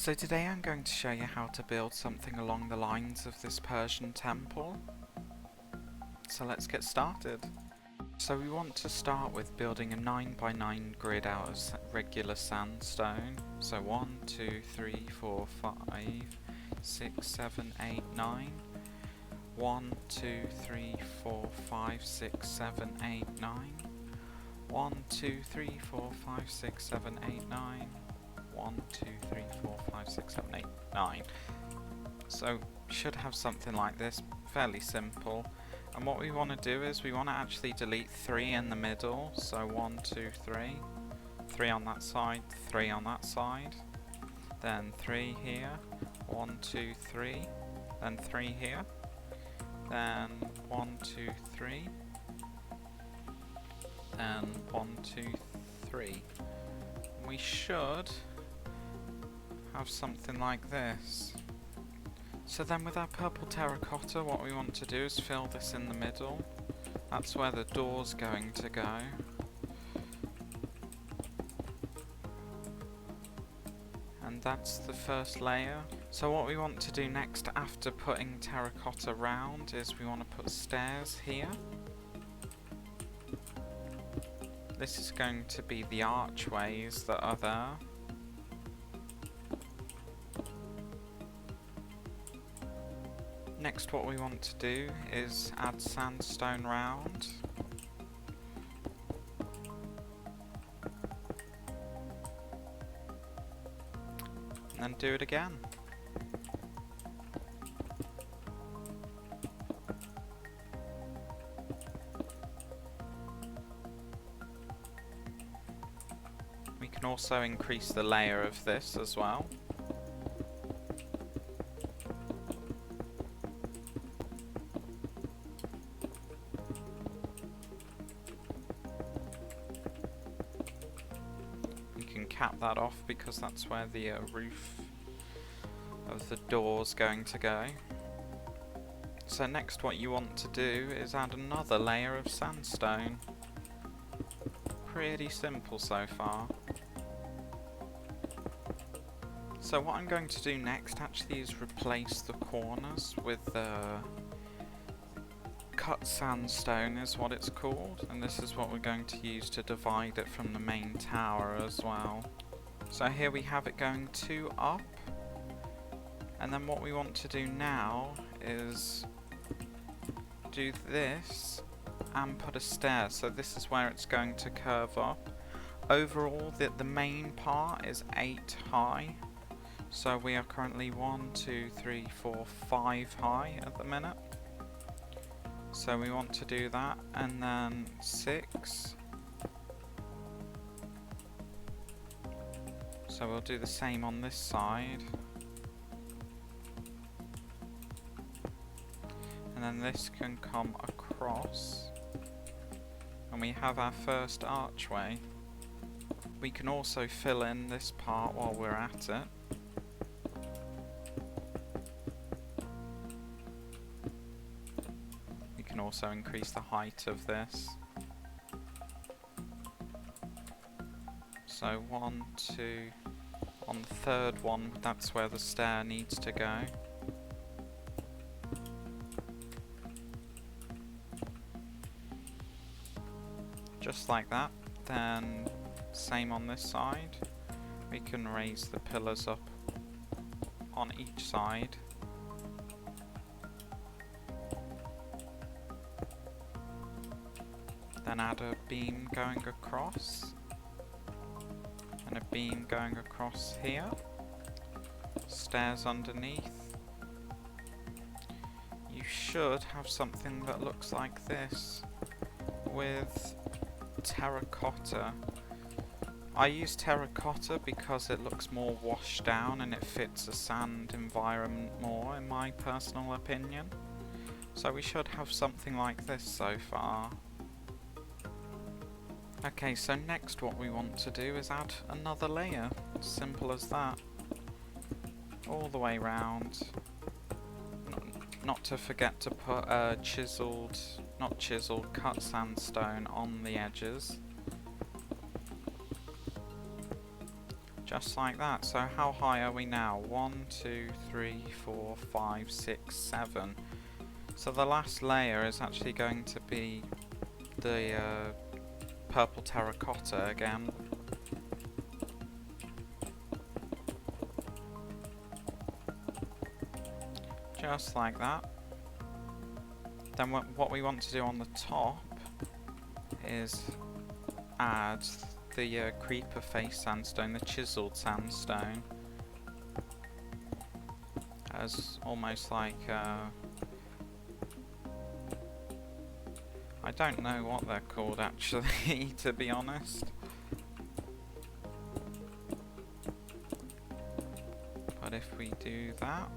So today I'm going to show you how to build something along the lines of this Persian temple. So let's get started. So we want to start with building a 9x9 grid out of regular sandstone. So 1, 2, 3, 4, 5, 6, 7, 8, 9. 1, 2, 3, 4, 5, 6, 7, 8, 9. 1, 2, 3, 4, 5, 6, 7, 8, 9. 1, 2, 3, 4, 5, 6, 7, 8, 9. So should have something like this, fairly simple. And what we want to do is we want to actually delete 3 in the middle. So 1, 2, 3. 3 on that side, 3 on that side. Then 3 here. 1, 2, 3. Then 3 here. Then 1, 2, 3. Then 1, 2, 3. We should have something like this. So then with our purple terracotta, what we want to do is fill this in the middle. That's where the door's going to go. And that's the first layer. So what we want to do next after putting terracotta round is we want to put stairs here. This is going to be the archways that are there. Next, what we want to do is add sandstone round. And then do it again. We can also increase the layer of this as well. Cap that off because that's where the roof of the door's going to go. So next what you want to do is add another layer of sandstone. Pretty simple so far. So what I'm going to do next actually is replace the corners with cut sandstone is what it's called, and this is what we're going to use to divide it from the main tower as well. So here we have it going 2 up, and then what we want to do now is do this and put a stair, so this is where it's going to curve up. Overall the main part is 8 high, so we are currently 1, 2, 3, 4, 5 high at the minute. So we want to do that, and then 6. So we'll do the same on this side. And then this can come across. And we have our first archway. We can also fill in this part while we're at it. Also increase the height of this. So 1, 2, on the third one, that's where the stair needs to go. Just like that. Then same on this side. We can raise the pillars up on each side. Then add a beam going across, and a beam going across here, stairs underneath. You should have something that looks like this with terracotta. I use terracotta because it looks more washed down and it fits a sand environment more, in my personal opinion. So we should have something like this so far. Okay, so next what we want to do is add another layer. Simple as that. All the way round. Not to forget to put cut sandstone on the edges. Just like that. So how high are we now? 1, 2, 3, 4, 5, 6, 7. So the last layer is actually going to be the purple terracotta again. Just like that. Then what we want to do on the top is add the creeper face sandstone, the chiseled sandstone, as almost like I don't know what they're called actually, to be honest. But if we do that,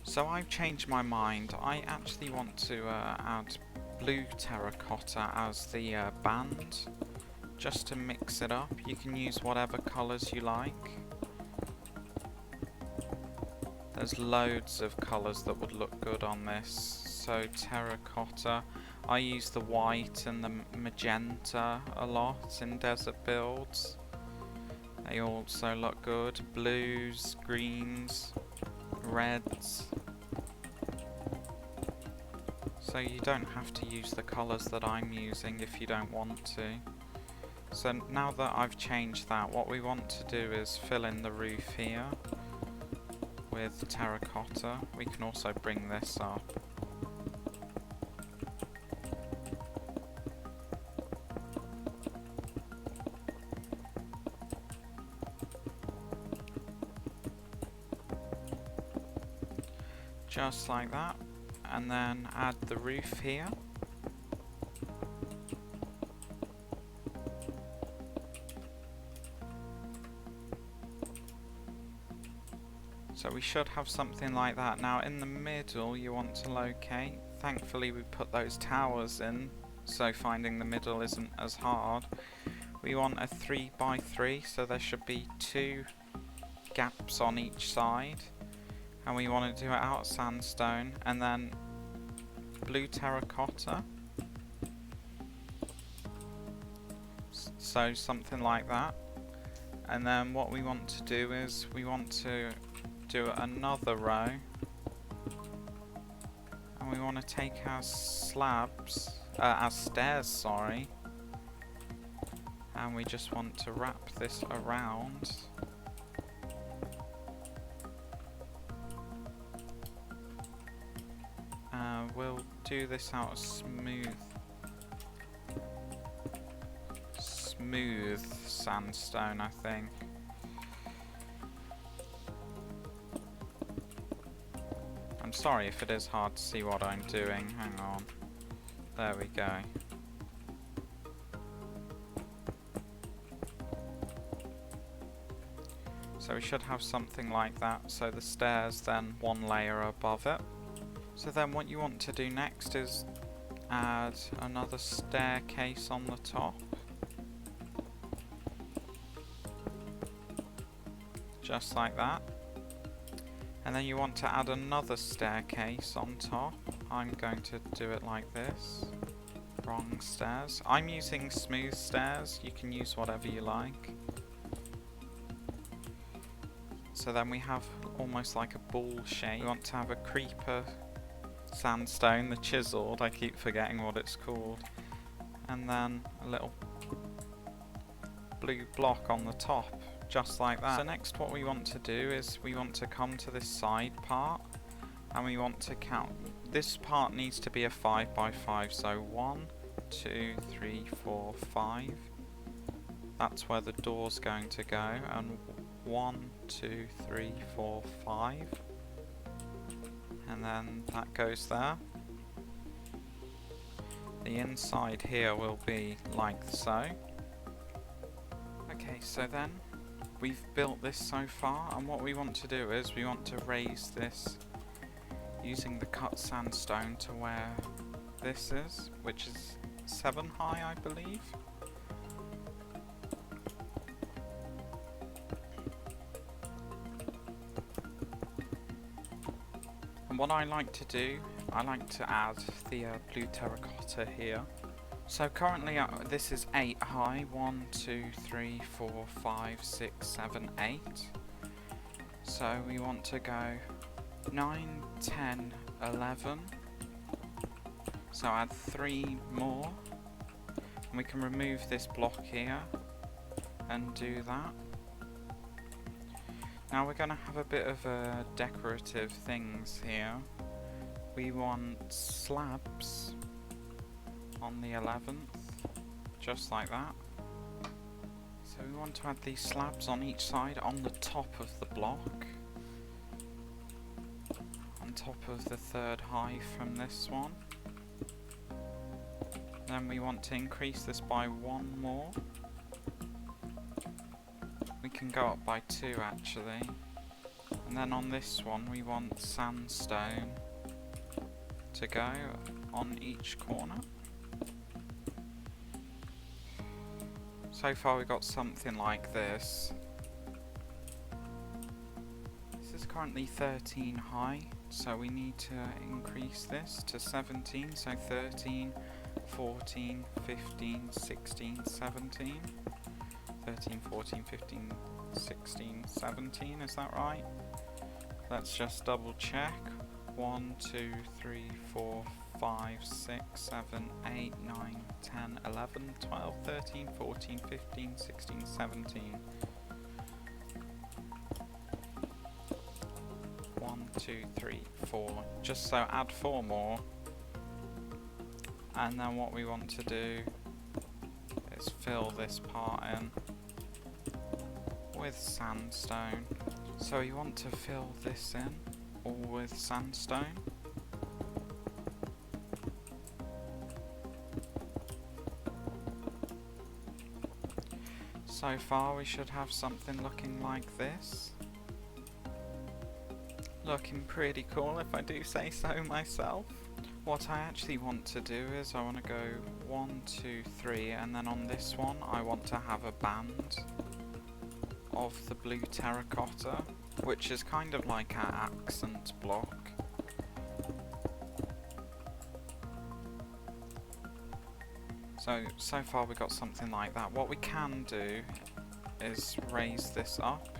so I've changed my mind. I actually want to add blue terracotta as the band, just to mix it up. You can use whatever colours you like. There's loads of colours that would look good on this. So terracotta, I use the white and the magenta a lot in desert builds. They also look good. Blues, greens, reds. So you don't have to use the colours that I'm using if you don't want to. So now that I've changed that, what we want to do is fill in the roof here with terracotta. We can also bring this up. Just like that. And then add the roof here. So we should have something like that. Now in the middle you want to locate. Thankfully we put those towers in, so finding the middle isn't as hard. We want a 3 by 3, so there should be 2 gaps on each side. And we want to do it out of sandstone, and then blue terracotta. So something like that. And then what we want to do is we want to do another row, and we want to take our our stairs, sorry, and we just want to wrap this around. We'll do this out of smooth sandstone, I think. I'm sorry if it is hard to see what I'm doing. Hang on. There we go. So we should have something like that. So the stairs then one layer above it. So then what you want to do next is add another staircase on the top. Just like that. And then you want to add another staircase on top. I'm going to do it like this. Wrong stairs. I'm using smooth stairs. You can use whatever you like. So then we have almost like a ball shape. We want to have a creeper sandstone, the chiseled, I keep forgetting what it's called, and then a little blue block on the top, just like that. So next what we want to do is we want to come to this side part, and we want to count. This part needs to be a 5 by 5, so 1, 2, 3, 4, 5. That's where the door's going to go, and 1, 2, 3, 4, 5. And then that goes there. The inside here will be like so. Okay, so then we've built this so far, and what we want to do is we want to raise this using the cut sandstone to where this is, which is 7 high, I believe. And what I like to do, I like to add the blue terracotta here. So currently this is 8 high. 1, 2, 3, 4, 5, 6, 7, 8. So we want to go 9, 10, 11. So add 3 more. And we can remove this block here and do that. Now we're going to have a bit of decorative things here. We want slabs on the 11th, just like that. So we want to add these slabs on each side on the top of the block, on top of the 3rd high from this one. Then we want to increase this by 1 more. We can go up by 2 actually. And then on this one we want sandstone to go on each corner. So far we've got something like this. This is currently 13 high, so we need to increase this to 17, so 13, 14, 15, 16, 17. 13, 14, 15, 16, 17, is that right? Let's just double check. 1, 2, 3, 4, 5, 6, 7, 8, 9, 10, 11, 12, 13, 14, 15, 16, 17. 1, 2, 3, 4. Just so add 4 more. And then what we want to do is fill this part in with sandstone. So you want to fill this in all with sandstone. So far we should have something looking like this. Looking pretty cool if I do say so myself. What I actually want to do is I want to go 1, 2, 3, and then on this one I want to have a band of the blue terracotta, which is kind of like our accent block. So far we got something like that. What we can do is raise this up.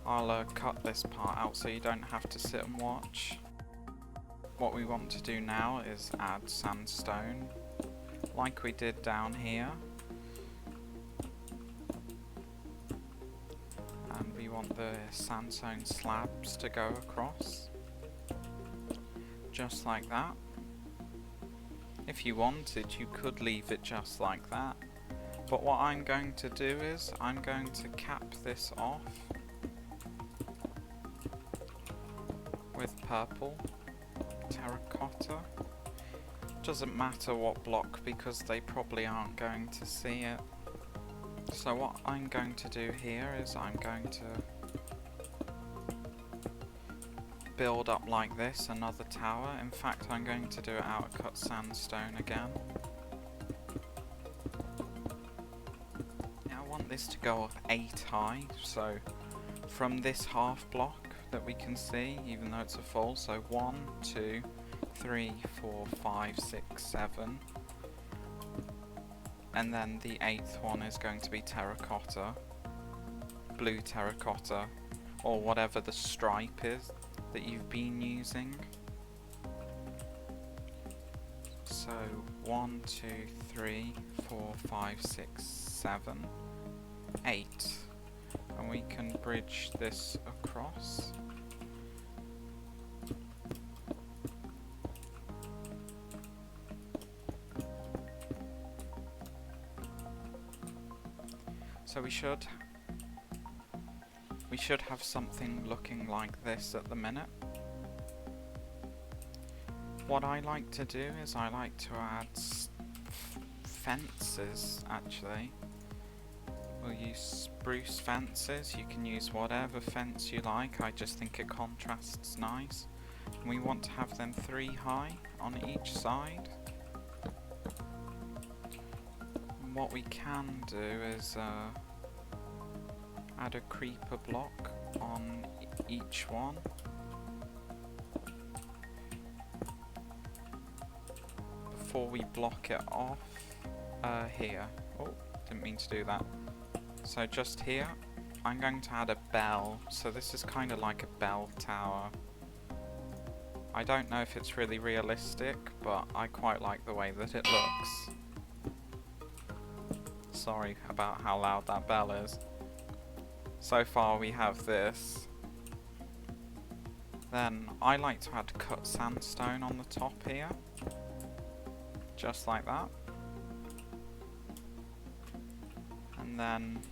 I'll cut this part out so you don't have to sit and watch. What we want to do now is add sandstone, like we did down here. And we want the sandstone slabs to go across, just like that. If you wanted, you could leave it just like that. But what I'm going to do is, I'm going to cap this off with purple terracotta. Doesn't matter what block because they probably aren't going to see it. So what I'm going to do here is I'm going to build up like this another tower. In fact, I'm going to do it out of cut sandstone again. Now I want this to go up 8 high, so from this half block that we can see, even though it's a full, so 1, 2, 3, 4, 5, 6, 7, and then the 8th one is going to be terracotta, blue terracotta, or whatever the stripe is that you've been using. So 1, 2, 3, 4, 5, 6, 7, 8. And we can bridge this across. So we should have something looking like this at the minute. What I like to do is I like to add fences actually. We'll use spruce fences. You can use whatever fence you like. I just think it contrasts nice. And we want to have them 3 high on each side. And what we can do is add a creeper block on each one. Before we block it off. here. Oh, didn't mean to do that. So just here, I'm going to add a bell. So this is kind of like a bell tower. I don't know if it's really realistic, but I quite like the way that it looks. Sorry about how loud that bell is. So far we have this. Then I like to add cut sandstone on the top here. Just like that. And then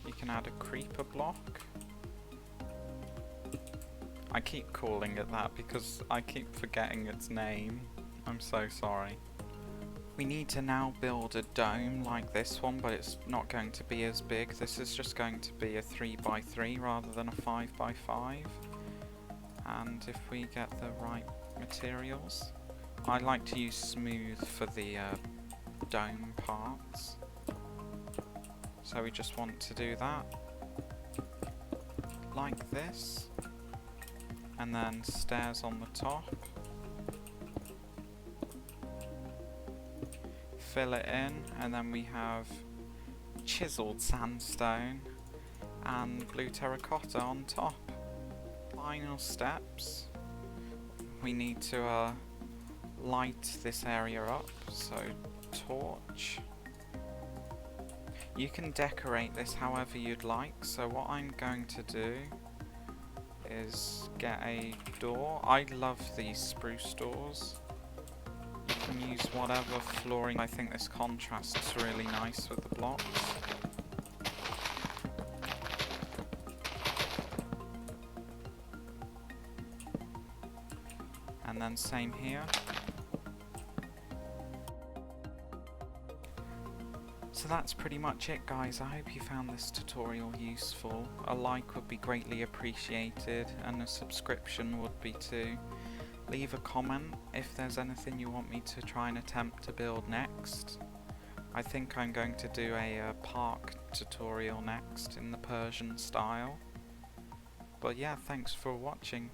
you can add a creeper block. I keep calling it that because I keep forgetting its name. I'm so sorry. We need to now build a dome like this one, but it's not going to be as big. This is just going to be a 3x3 rather than a 5x5. And if we get the right materials, I like to use smooth for the dome parts. So we just want to do that like this, and then stairs on the top. Fill it in, and then we have chiseled sandstone and blue terracotta on top. Final steps. We need to light this area up, so torch. You can decorate this however you'd like, so what I'm going to do is get a door. I love these spruce doors. You can use whatever flooring. I think this contrasts really nice with the blocks. And then same here. So that's pretty much it, guys. I hope you found this tutorial useful. A like would be greatly appreciated, and a subscription would be too. Leave a comment if there's anything you want me to try and attempt to build next. I think I'm going to do a park tutorial next in the Persian style. But yeah, thanks for watching.